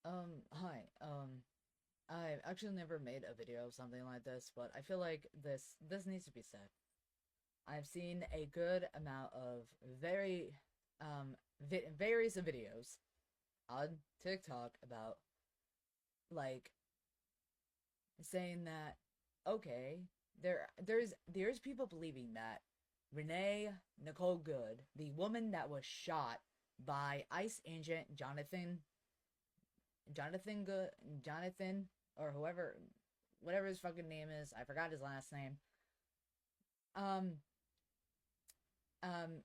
Hi. I've actually never made a video of something like this, but I feel like this needs to be said. I've seen a good amount of very various videos on TikTok about like saying that okay, there's people believing that Renee Nicole Good, the woman that was shot by ICE agent Jonathan Good, Jonathan, or whoever, whatever his fucking name is. I forgot his last name. Um, um,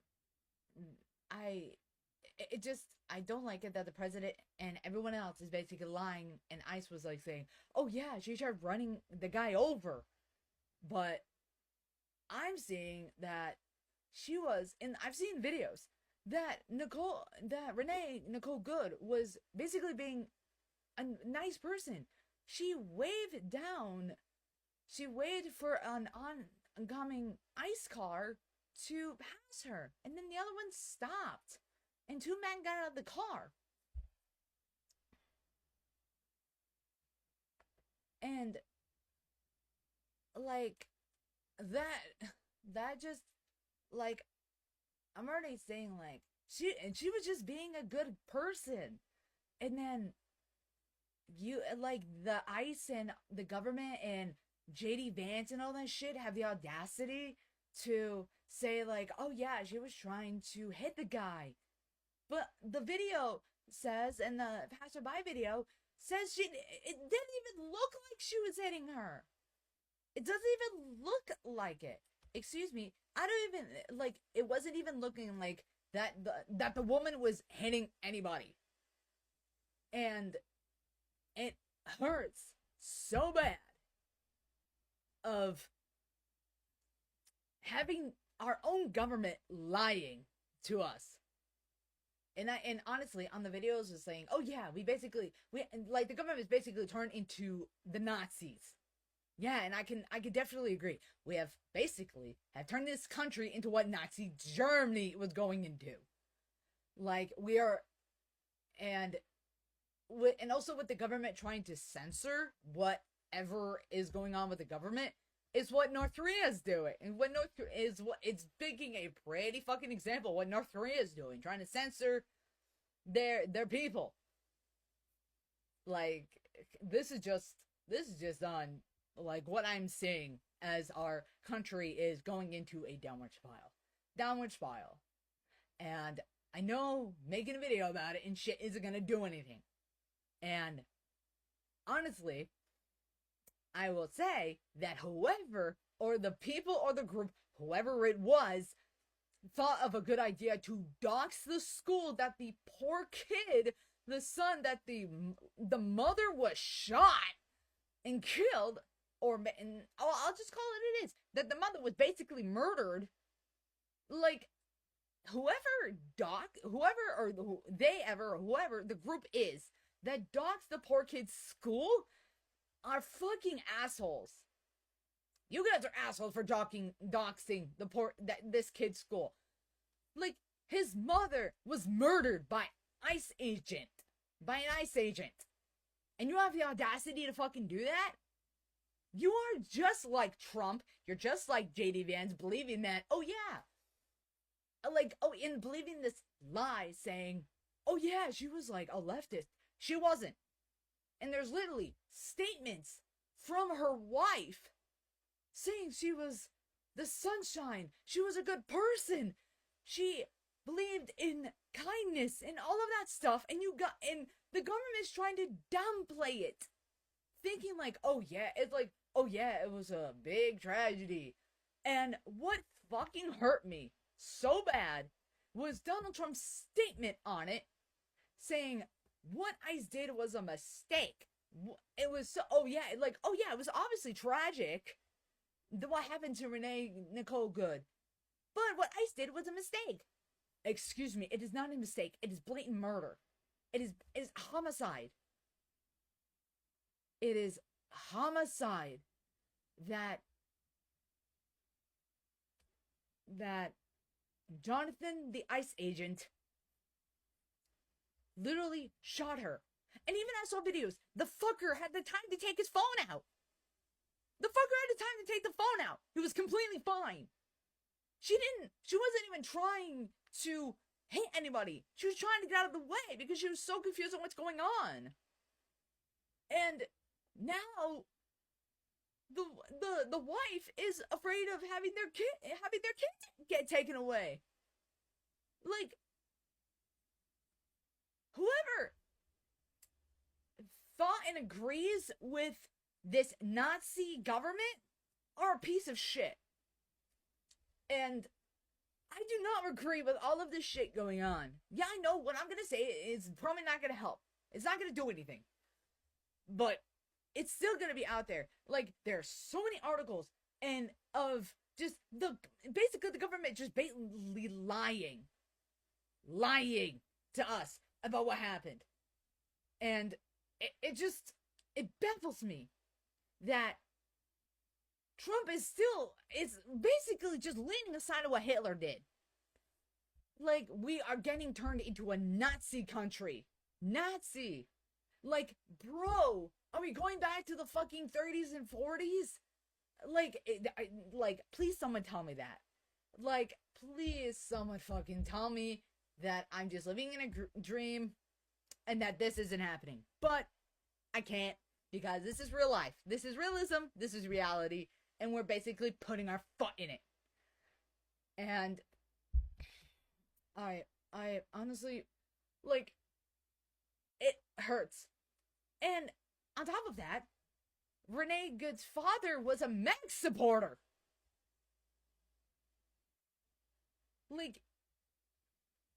I, it just, I don't like it that the president and everyone else is basically lying, and ICE was like saying, "Oh yeah, she tried running the guy over," but I'm seeing that she was, and I've seen videos that Renee Nicole Good was basically being a nice person. She waved down She waited for an oncoming ice car to pass her, and then the other one stopped, and two men got out of the car. And like that, that just like I'm already saying like she was just being a good person, and then you like the ICE and the government and JD Vance and all that shit have the audacity to say like, "Oh yeah, she was trying to hit the guy." But the video says, and the passerby video says it didn't even look like she was hitting her. It doesn't even look like it. Excuse me. I don't even like it wasn't even looking like that the woman was hitting anybody. And it hurts so bad of having our own government lying to us. And honestly, on the videos was saying, "Oh yeah, we like the government is basically turned into the Nazis." Yeah, and I can definitely agree. We have basically have turned this country into what Nazi Germany was going into. Like we are, and and also with the government trying to censor whatever is going on with the government is what North Korea is doing, and what North Korea is what it's picking a pretty fucking example of what North Korea is doing, trying to censor their people. Like this is just on like what I'm seeing as our country is going into a downward spiral, and I know making a video about it and shit isn't gonna do anything. And honestly, I will say that whoever, or the people, or the group, whoever it was, thought of a good idea to dox the school that the poor kid, the son that the mother was shot and killed, or and I'll just call it it is that the mother was basically murdered. Like whoever or they ever, whoever the group is that doxed the poor kid's school are fucking assholes. You guys are assholes for doxing the poor this kid's school. Like his mother was murdered by ICE agent, by an ICE agent, and you have the audacity to fucking do that. You are just like Trump. You're just like JD Vance, believing that. Oh yeah, in believing this lie, saying, "Oh yeah, she was like a leftist." She wasn't. And there's literally statements from her wife saying she was the sunshine. She was a good person. She believed in kindness and all of that stuff. And the government is trying to downplay it, thinking like, oh yeah, it's like, oh yeah, it was a big tragedy. And what fucking hurt me so bad was Donald Trump's statement on it, saying what ICE did was a mistake. It was so, oh yeah, like, oh yeah, it was obviously tragic what happened to Renee Nicole Good. But what ICE did was a mistake. Excuse me, it is not a mistake. It is blatant murder. It is homicide. It is homicide that that Jonathan, the ICE agent, literally shot her. And even I saw videos. The fucker had the time to take his phone out. The fucker had the time to take the phone out. He was completely fine. She wasn't even trying to hit anybody. She was trying to get out of the way because she was so confused on what's going on. And now the wife is afraid of having their kid get taken away. Like, whoever thought and agrees with this Nazi government are a piece of shit. And I do not agree with all of this shit going on. Yeah, I know what I'm gonna say is probably not gonna help. It's not gonna do anything. But it's still gonna be out there. Like, there are so many articles and of just basically the government just basically lying to us about what happened. And it baffles me that Trump is basically just leaning aside of what Hitler did. Like, we are getting turned into a Nazi country. Nazi. Like, bro, are we going back to the fucking 30s and 40s? Like, please someone tell me that. Like, please someone fucking tell me that I'm just living in a dream and that this isn't happening. But I can't, because this is real life. This is realism. This is reality. And we're basically putting our foot in it. And I honestly, like, it hurts. And on top of that, Renee Good's father was a Meg supporter. Like,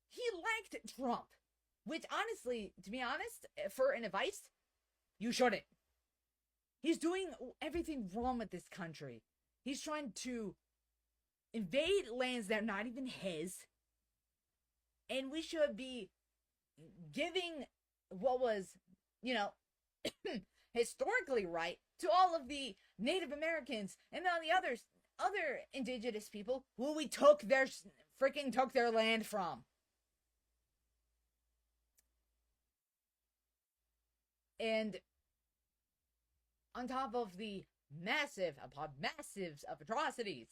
he liked Trump. Which, honestly, to be honest, for an advice, you shouldn't. He's doing everything wrong with this country. He's trying to invade lands that are not even his. And we should be giving what was, historically right to all of the Native Americans and all the other indigenous people who we took their land from. And on top of the massives of atrocities,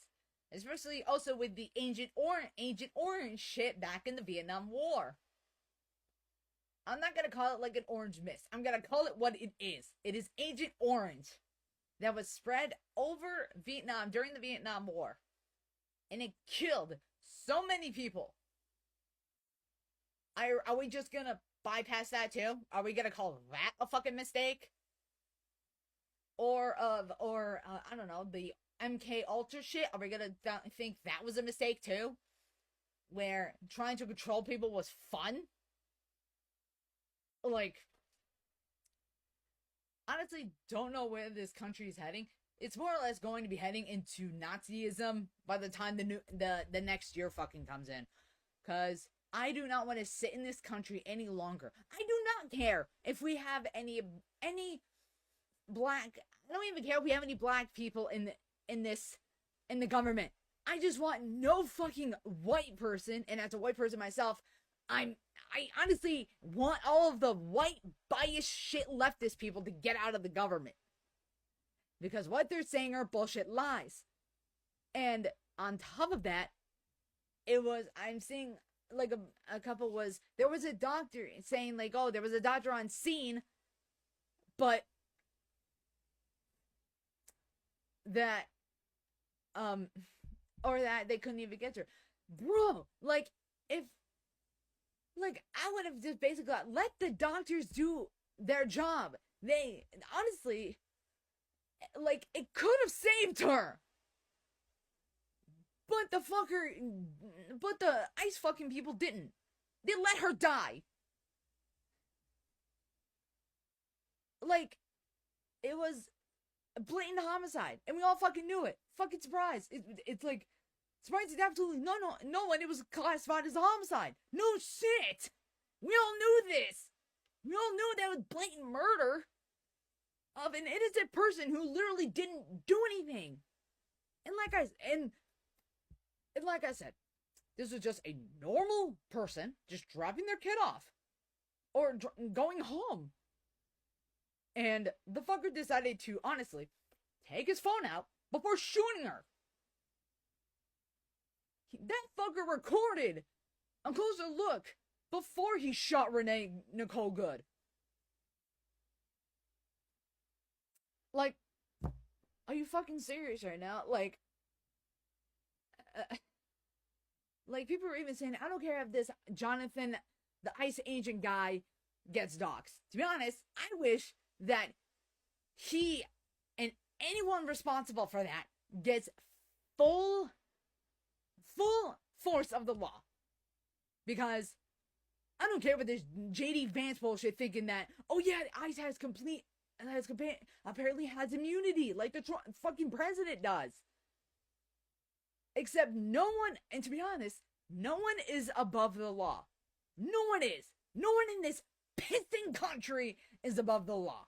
especially also with the Agent Orange shit back in the Vietnam War. I'm not gonna call it like an orange mist. I'm gonna call it what it is. It is Agent Orange that was spread over Vietnam during the Vietnam War. And it killed so many people. Are we just gonna bypass that too? Are we gonna call that a fucking mistake? Or I don't know, the MK Ultra shit? Are we gonna think that was a mistake too? Where trying to control people was fun? Like, honestly, don't know where this country is heading. It's more or less going to be heading into Nazism by the time the next year fucking comes in. Cause I do not want to sit in this country any longer. I do not care if we have any black. I don't even care if we have any black people in the government. I just want no fucking white person, and as a white person myself, I honestly want all of the white biased shit leftist people to get out of the government. Because what they're saying are bullshit lies. And on top of that, I'm seeing like a couple there was a doctor saying like, oh, there was a doctor on scene, but that, or that they couldn't even get to her. Bro, like, I would have just basically let the doctors do their job. They, honestly, like, it could have saved her. But the ICE fucking people didn't. They let her die. Like, it was a blatant homicide, and we all fucking knew it. Fucking surprise. It's like, surprise is absolutely no one. It was classified as a homicide. No shit. We all knew this. We all knew that was blatant murder of an innocent person who literally didn't do anything. And like I said, this was just a normal person just dropping their kid off or going home. And the fucker decided to, honestly, take his phone out before shooting her. That fucker recorded a closer look before he shot Renee Nicole Good. Like, are you fucking serious right now? Like people are even saying, I don't care if this Jonathan, the ICE agent guy, gets doxxed. To be honest, I wish that he and anyone responsible for that gets full force of the law. Because I don't care what this JD Vance bullshit thinking that, oh yeah, ICE apparently has immunity like the fucking president does. Except no one, and to be honest, no one is above the law. No one is. No one in this pissing country is above the law.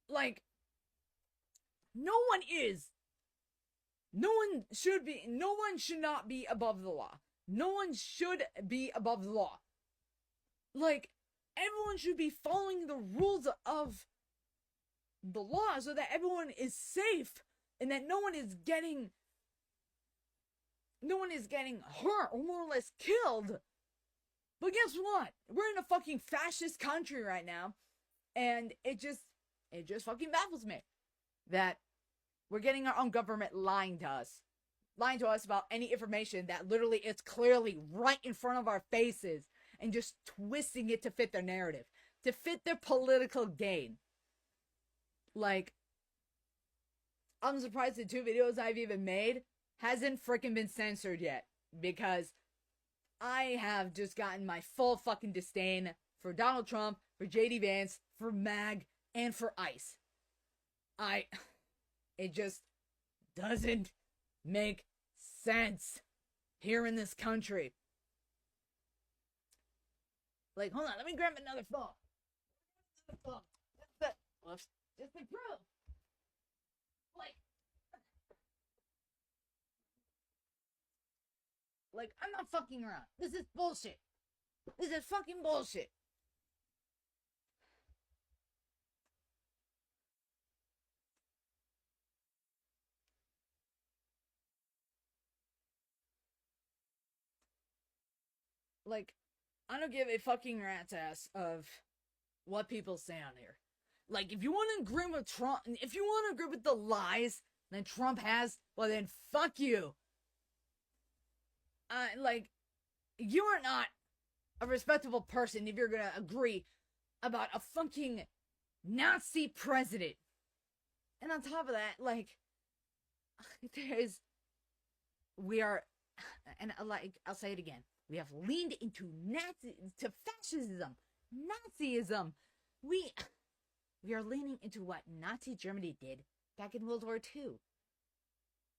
Like, no one is. No one should be. No one should not be above the law. No one should be above the law. Like, everyone should be following the rules of the law so that everyone is safe and that no one is getting hurt or more or less killed. But guess what? We're in a fucking fascist country right now, and it just fucking baffles me that we're getting our own government lying to us about any information that literally is clearly right in front of our faces, and just twisting it to fit their narrative, to fit their political gain. Like, I'm surprised the 2 videos I've even made hasn't freaking been censored yet, because I have just gotten my full fucking disdain for Donald Trump, for JD Vance, for MAG, and for ICE. It just doesn't make sense here in this country. Like, hold on, let me grab another phone. Just the proof. Like, I'm not fucking around. This is bullshit. This is fucking bullshit. Like, I don't give a fucking rat's ass of what people say on here. Like, if you want to agree with Trump, if you want to agree with the lies that Trump has, well then fuck you. Like, you are not a respectable person if you're gonna agree about a fucking Nazi president. And on top of that, like, I'll say it again. We have leaned into fascism, Nazism. We are leaning into what Nazi Germany did back in World War II.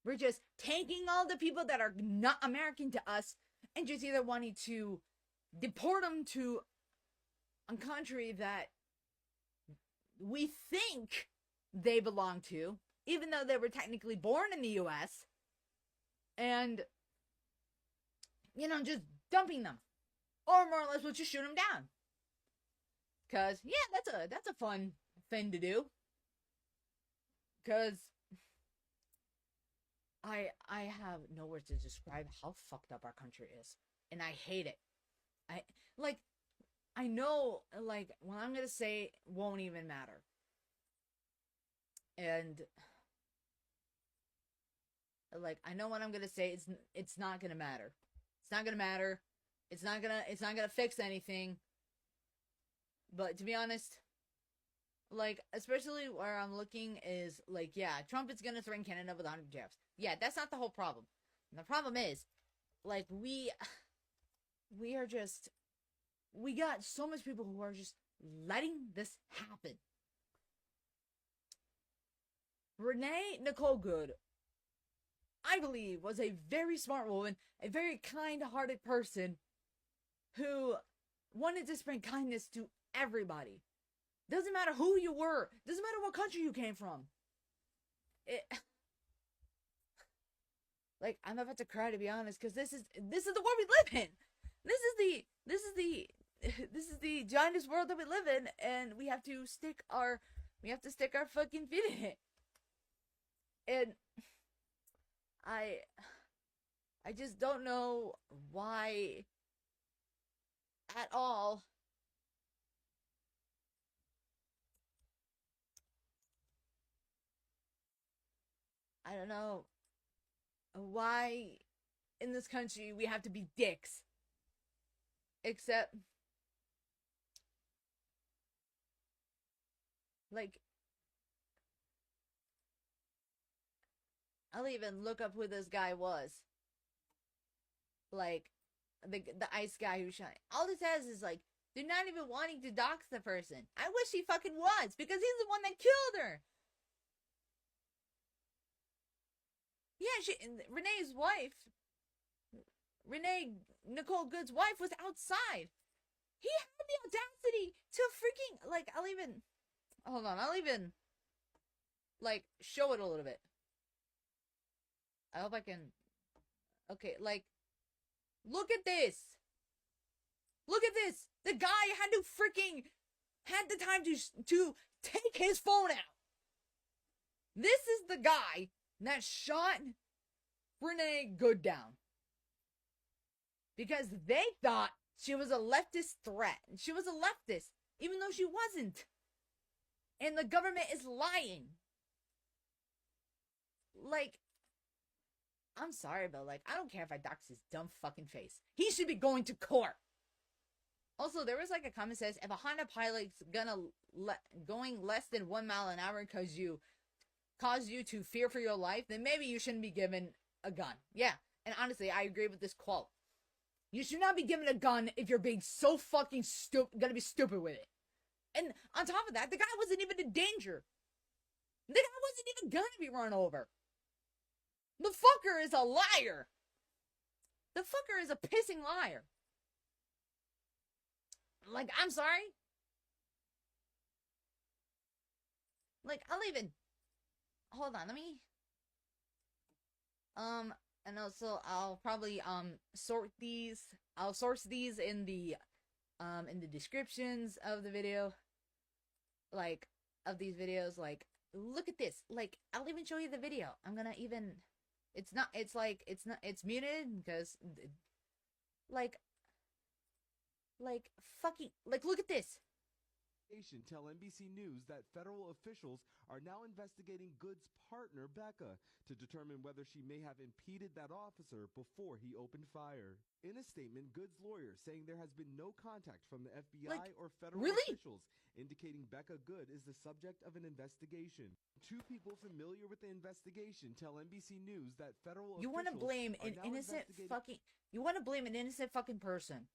We're just taking all the people that are not American to us and just either wanting to deport them to a country that we think they belong to, even though they were technically born in the U.S., and, just dumping them. Or more or less, we'll just shoot them down. Because, yeah, that's a fun thing to do. Because I have no words to describe how fucked up our country is. And I hate it. I know, what I'm gonna say won't even matter. And, I know what I'm gonna say, it's not gonna matter. It's not gonna matter. It's not gonna fix anything. But to be honest, especially where I'm looking is, Trump is gonna threaten Canada with 100 jabs. Yeah, that's not the whole problem. And the problem is, we got so much people who are just letting this happen. Renee Nicole Good, I believe, was a very smart woman, a very kind-hearted person who wanted to spread kindness to everybody. Doesn't matter who you were. Doesn't matter what country you came from. I'm about to cry, to be honest, because this is the world we live in. This is the this is the giantest world that we live in, and we have to stick our fucking feet in it. And I just don't know why at all. I don't know why in this country we have to be dicks. Except, like, I'll even look up who this guy was. Like, the ice guy who shot. All it says is, like, they're not even wanting to dox the person. I wish he fucking was, because he's the one that killed her. Yeah, Renee's wife, Renee Nicole Good's wife, was outside. He had the audacity to freaking, like, I'll even, like, show it a little bit. I hope I can, okay, like, look at this. Look at this. The guy had the time to take his phone out. This is the guy that shot Renee Good down. Because they thought she was a leftist threat. She was a leftist, even though she wasn't. And the government is lying. Like, I'm sorry, but, like, I don't care if I dox his dumb fucking face. He should be going to court. Also, there was, like, a comment that says, if a Honda Pilot's going less than 1 mile an hour cause you to fear for your life, then maybe you shouldn't be given a gun. Yeah, and honestly, I agree with this quote. You should not be given a gun if you're being so fucking gonna be stupid with it. And on top of that, the guy wasn't even in danger. The guy wasn't even gonna be run over. The fucker is a liar. The fucker is a pissing liar. Like, I'm sorry. Like, I'll even... Hold on, let me... And also, I'll probably, source these in the descriptions of the video. Like, of these videos, like, look at this. Like, I'll even show you the video. I'm gonna even... It's muted, because, like, fucking, like, look at this. Tell NBC News that federal officials are now investigating Good's partner, Becca, to determine whether she may have impeded that officer before he opened fire. In a statement, Good's lawyer saying there has been no contact from the FBI or federal officials, indicating Becca Good is the subject of an investigation. Two people familiar with the investigation tell NBC News that federal You want to blame an innocent fucking... You want to blame an innocent fucking person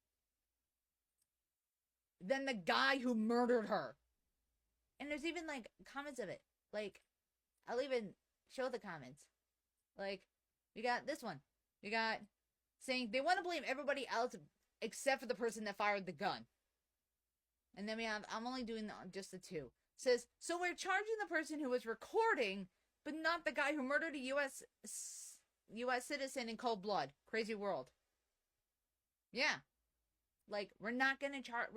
than the guy who murdered her. And there's even, like, comments of it. Like, I'll even show the comments. Like, we got this one. We got saying they want to blame everybody else except for the person that fired the gun. And then we have, I'm only doing just the two. It says, so we're charging the person who was recording, but not the guy who murdered a U.S. citizen in cold blood. Crazy world. Yeah. Like, we're not gonna charge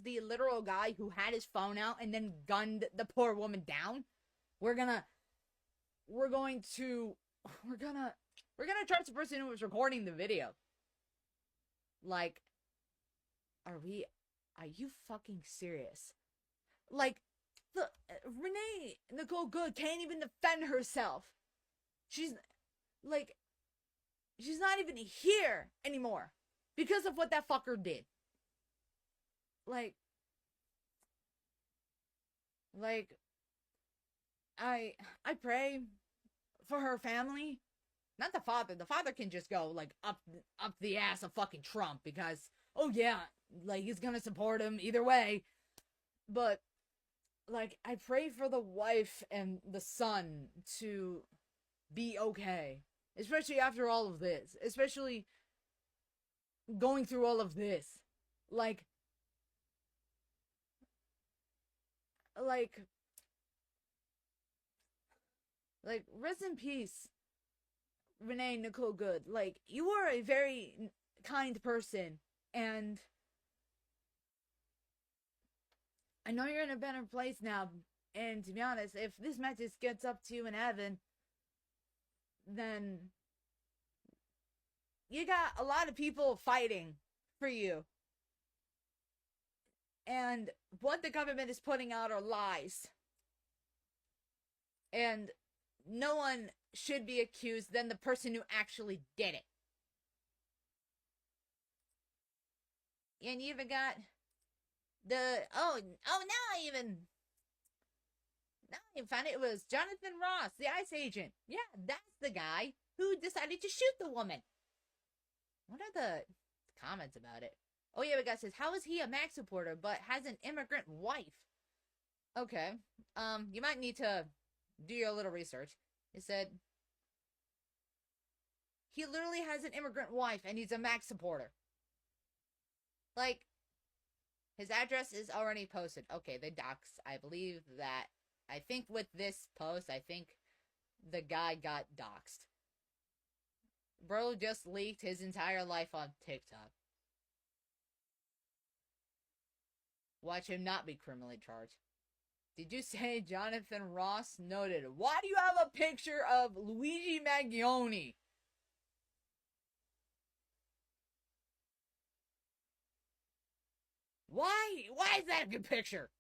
the literal guy who had his phone out and then gunned the poor woman down. We're gonna charge the person who was recording the video. Like, are you fucking serious? Like, Renee Nicole Good can't even defend herself. She's not even here anymore. Because of what that fucker did. Like, I pray for her family. Not the father. The father can just go, like, up the ass of fucking Trump because, oh yeah, like, he's gonna support him either way. But, like, I pray for the wife and the son to be okay. Especially after all of this. Especially going through all of this. Like, rest in peace, Renee Nicole Good. Like, you are a very kind person, and I know you're in a better place now. And to be honest, if this message gets up to you in heaven, then you got a lot of people fighting for you. And what the government is putting out are lies. And no one should be accused than the person who actually did it. And you even got the now I found it was Jonathan Ross, the ICE agent. Yeah, that's the guy who decided to shoot the woman. What are the comments about it? Oh yeah, the guy says, how is he a Mac supporter but has an immigrant wife? Okay. You might need to do your little research. It said he literally has an immigrant wife and he's a Mac supporter. Like, his address is already posted. Okay, they dox. I believe that. I think with this post, I think the guy got doxed. Bro just leaked his entire life on TikTok. Watch him not be criminally charged. Did you say Jonathan Ross noted? Why do you have a picture of Luigi Mangione? Why? Why is that a good picture?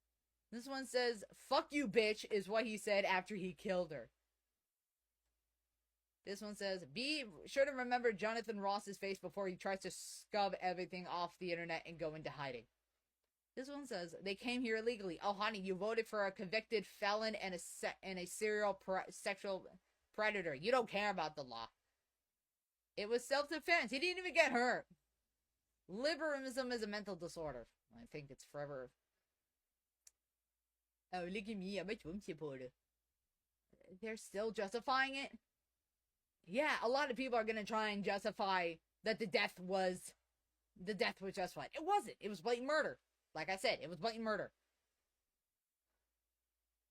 This one says, fuck you, bitch, is what he said after he killed her. This one says, be sure to remember Jonathan Ross's face before he tries to scub everything off the internet and go into hiding. This one says, they came here illegally. Oh, honey, you voted for a convicted felon and a serial sexual predator. You don't care about the law. It was self-defense. He didn't even get hurt. Liberalism is a mental disorder. I think it's forever. Oh, look at me. I'm a Trump supporter. They're still justifying it? Yeah, a lot of people are going to try and justify that the death was justified. It wasn't. It was blatant murder. Like I said, it was blatant murder.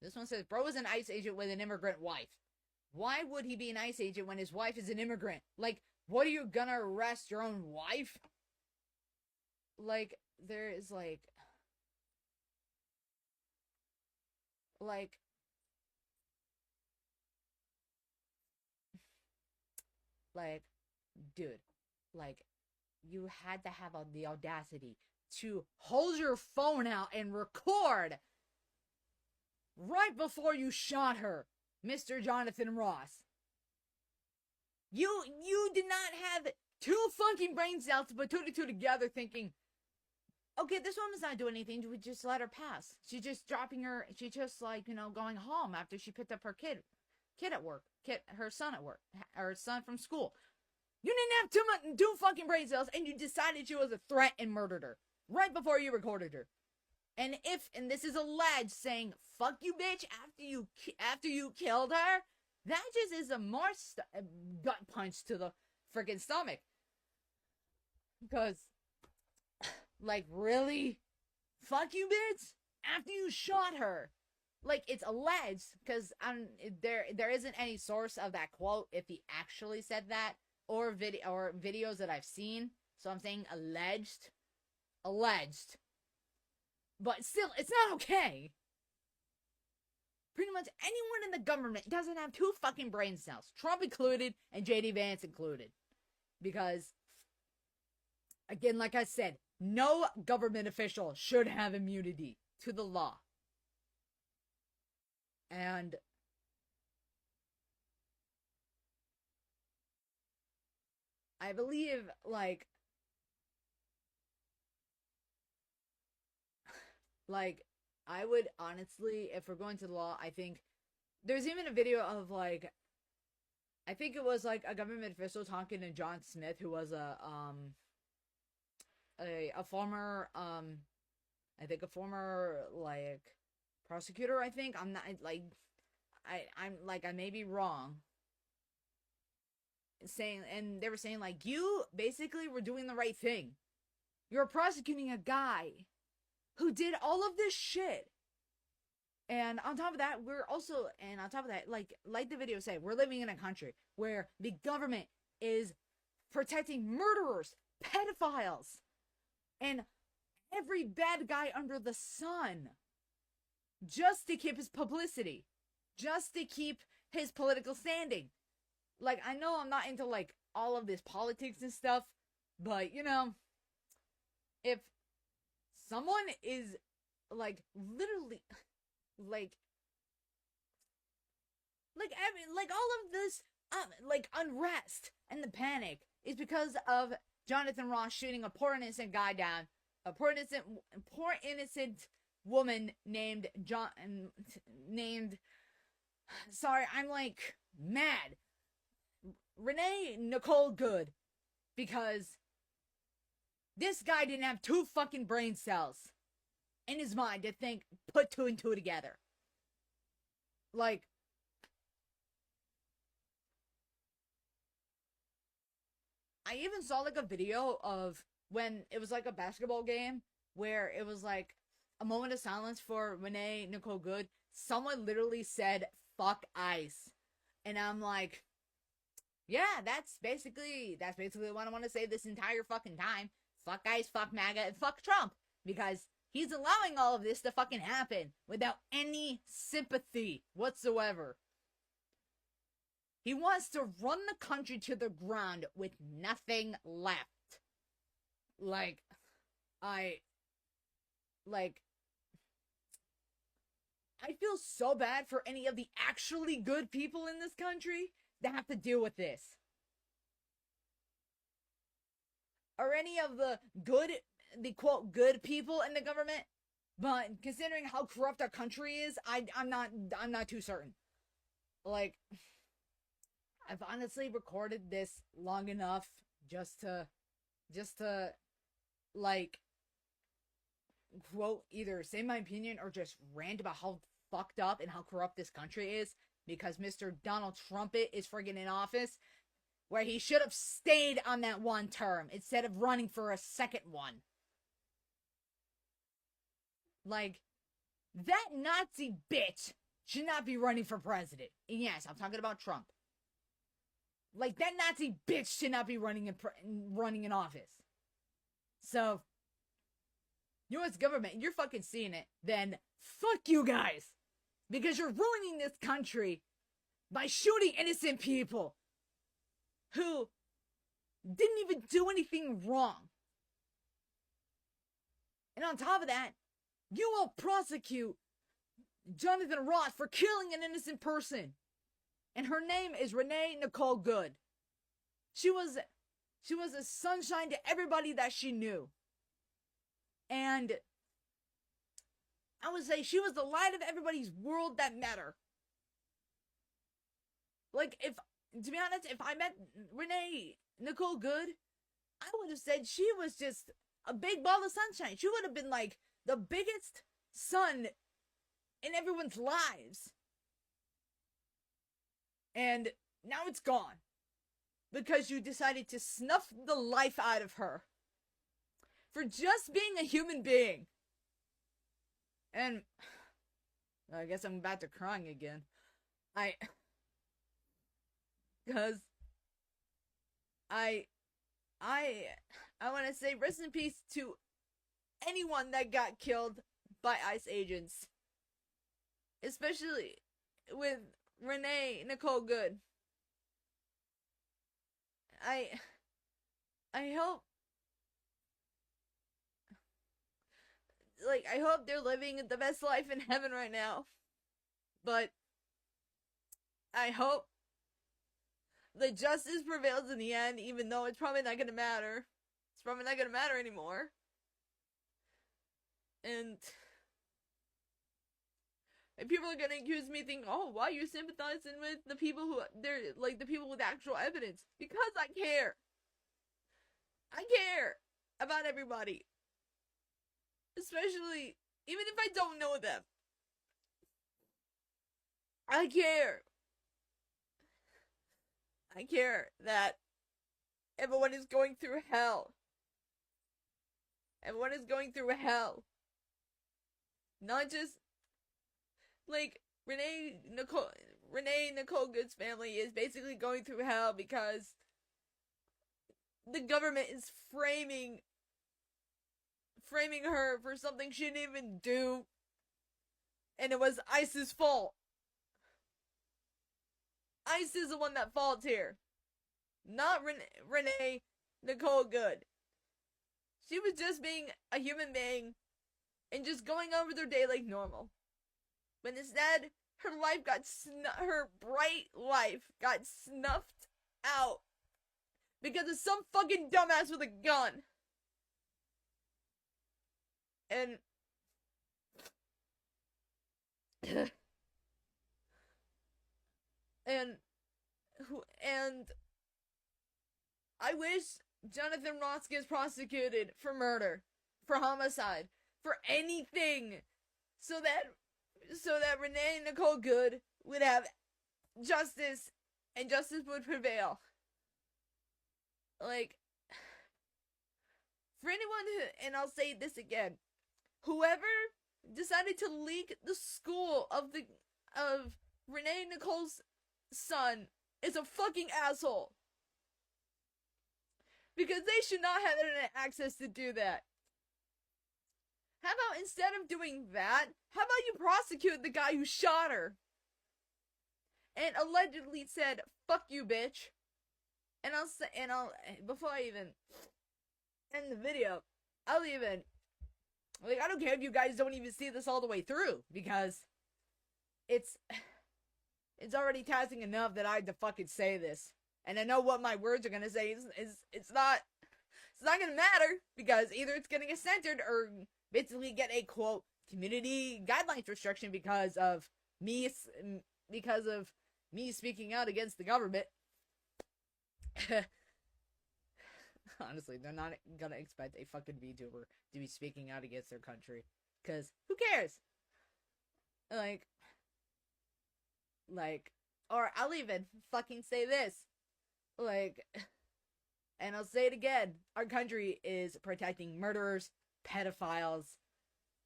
This one says, bro is an ICE agent with an immigrant wife. Why would he be an ICE agent when his wife is an immigrant? Like, what are you gonna arrest your own wife? Like, there is like, dude, like, you had to have the audacity to hold your phone out and record right before you shot her, Mr. Jonathan Ross. You did not have two fucking brain cells to put two to two together thinking, okay, this woman's not doing anything, we just let her pass. She's just dropping her, she's just like, going home after she picked up her kid at work, her son at work, her son from school. You didn't have two fucking brain cells, and you decided she was a threat and murdered her right before you recorded her. And this is alleged saying, fuck you, bitch, after you killed her, that just is a more gut punch to the freaking stomach. Because, like, really? Fuck you, bitch? After you shot her? Like, it's alleged, because there isn't any source of that quote if he actually said that, or videos that I've seen. So I'm saying alleged. But still, it's not okay. Pretty much anyone in the government doesn't have two fucking brain cells. Trump included, and J.D. Vance included. Because, again, like I said, no government official should have immunity to the law. And I believe, like, I would honestly, if we're going to the law, I think there's even a video of, like, I think it was, like, a government official talking to John Smith, who was a former, I think a former, like, prosecutor, I think. I'm not, like, I may be wrong. And they were saying, like, you basically were doing the right thing. You're prosecuting a guy who did all of this shit. And on top of that, like the video said, we're living in a country where the government is protecting murderers, pedophiles, and every bad guy under the sun. just to keep his publicity, just to keep his political standing. Like, I know I'm not into, like, all of this politics and stuff, but, you know, if someone is, like, literally, like all of this, like, unrest and the panic is because of Jonathan Ross shooting a poor innocent guy down, a poor innocent woman named sorry, I'm, like, mad. Renee Nicole Good, because this guy didn't have 2 fucking brain cells in his mind to think, put 2 and 2 together. Like, I even saw, like, a video of when it was, like, a basketball game where it was, like, a moment of silence for Renee Nicole Good. Someone literally said, fuck ICE. And I'm like, yeah, that's basically what I want to say this entire fucking time. Fuck ICE, fuck MAGA, and fuck Trump. Because he's allowing all of this to fucking happen without any sympathy whatsoever. He wants to run the country to the ground with nothing left. Like, I feel so bad for any of the actually good people in this country that have to deal with this. Or any of the quote, good people in the government. But considering how corrupt our country is, I'm not too certain. Like, I've honestly recorded this long enough just to, like, quote, either say my opinion or just rant about how fucked up and how corrupt this country is, because Mr. Donald Trump is friggin' in office, where he should have stayed on that one term instead of running for a second one. Like, that Nazi bitch should not be running for president. And yes, I'm talking about Trump. Like, that Nazi bitch should not be running in office. So, U.S. government, you're fucking seeing it, then fuck you guys. Because you're ruining this country by shooting innocent people who didn't even do anything wrong. And on top of that, you will prosecute Jonathan Ross for killing an innocent person. And her name is Renee Nicole Good. She was a sunshine to everybody that she knew. And I would say she was the light of everybody's world that mattered. Like, to be honest, if I met Renee Nicole Good, I would have said she was just a big ball of sunshine. She would have been like the biggest sun in everyone's lives. And now it's gone. Because you decided to snuff the life out of her. For just being a human being. And I guess I'm back to crying again. Because I want to say rest in peace to anyone that got killed by ICE agents. Especially with Renee Nicole Good. I hope, like, I hope they're living the best life in heaven right now. But I hope the justice prevails in the end, even though it's probably not gonna matter. It's probably not gonna matter anymore. And people are gonna accuse me thinking, oh, why are you sympathizing with the people who, they're, like, the people with actual evidence? Because I care. I care about everybody. Especially, even if I don't know them. I care. I care that everyone is going through hell. Everyone is going through hell. Not just, like, Renee Nicole Good's family is basically going through hell because the government is framing her for something she didn't even do. And it was ICE's fault. ICE is the one that faults here. Not Renee Nicole Good. She was just being a human being and just going over their day like normal. But instead, her bright life got snuffed out because of some fucking dumbass with a gun. And and I wish Jonathan Ross gets prosecuted for murder, for homicide, for anything, so that Renee Nicole Good would have justice, and justice would prevail. Like, for anyone who, and I'll say this again, whoever decided to leak the school of Renee Nicole's son is a fucking asshole. Because they should not have internet access to do that. How about instead of doing that, how about you prosecute the guy who shot her? And allegedly said, "Fuck you, bitch." And before I even end the video, I don't care if you guys don't even see this all the way through, because it's already taxing enough that I had to fucking say this. And I know what my words are gonna say it's not gonna matter, because either it's gonna get censored or basically get a quote community guidelines restriction because of me speaking out against the government. Honestly, they're not gonna expect a fucking VTuber to be speaking out against their country, because who cares? Or I'll even fucking say this. And I'll say it again, our country is protecting murderers, pedophiles,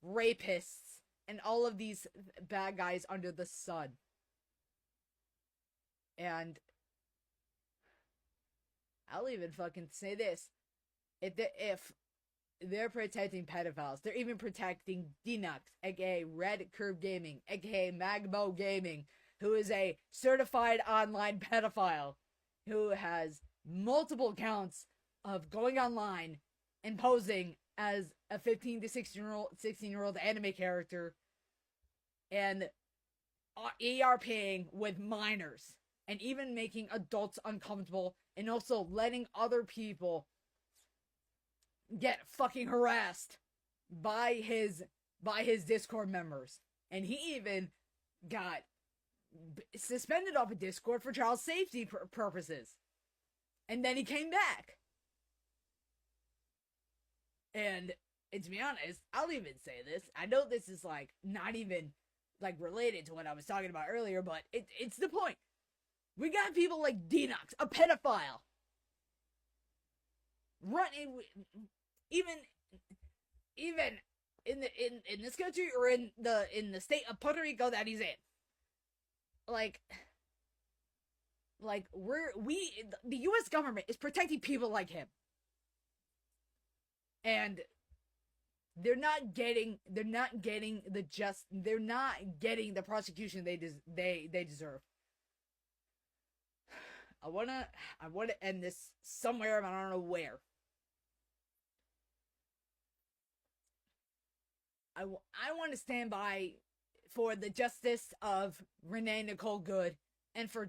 rapists, and all of these bad guys under the sun. And I'll even fucking say this. If they're protecting pedophiles, they're even protecting Dnux, aka Red Curve Gaming, aka Magbo Gaming, who is a certified online pedophile, who has multiple accounts of going online and posing as a 15 to 16-year-old anime character and ERPing with minors, and even making adults uncomfortable, and also letting other people get fucking harassed by his Discord members. And he even got suspended off of Discord for child safety purposes. And then he came back. And to be honest, I'll even say this. I know this is not even related to what I was talking about earlier, but it's the point. We got people like Dnux, a pedophile, running even in this country, or in the state of Puerto Rico that he's in. The U.S. government is protecting people like him, and they're not getting the prosecution they deserve. I wanna end this somewhere, but I don't know where. I want to stand by for the justice of Renee Nicole Good, and for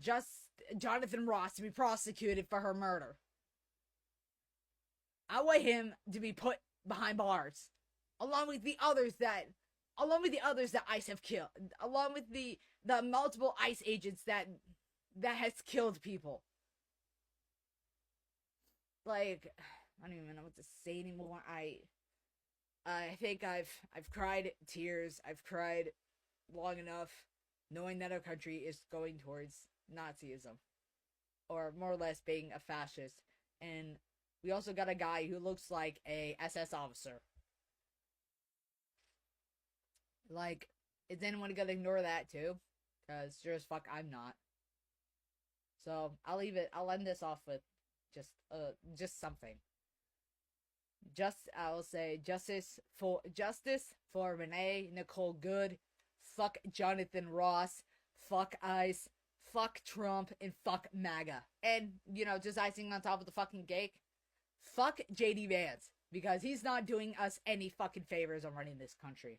Jonathan Ross to be prosecuted for her murder. I want him to be put behind bars, along with the others that ICE have killed, along with the multiple ICE agents that has killed people. I don't even know what to say anymore. I think I've cried tears. I've cried long enough, knowing that our country is going towards Nazism, or more or less being a fascist. And we also got a guy who looks like a SS officer. Is anyone gonna ignore that too? Because sure as fuck I'm not. So I'll end this off with just something. I will say justice for Renee Nicole Good. fuck Jonathan Ross, fuck ICE, fuck Trump, and fuck MAGA. And, you know, just icing on top of the fucking cake, fuck JD Vance, because he's not doing us any fucking favors on running this country.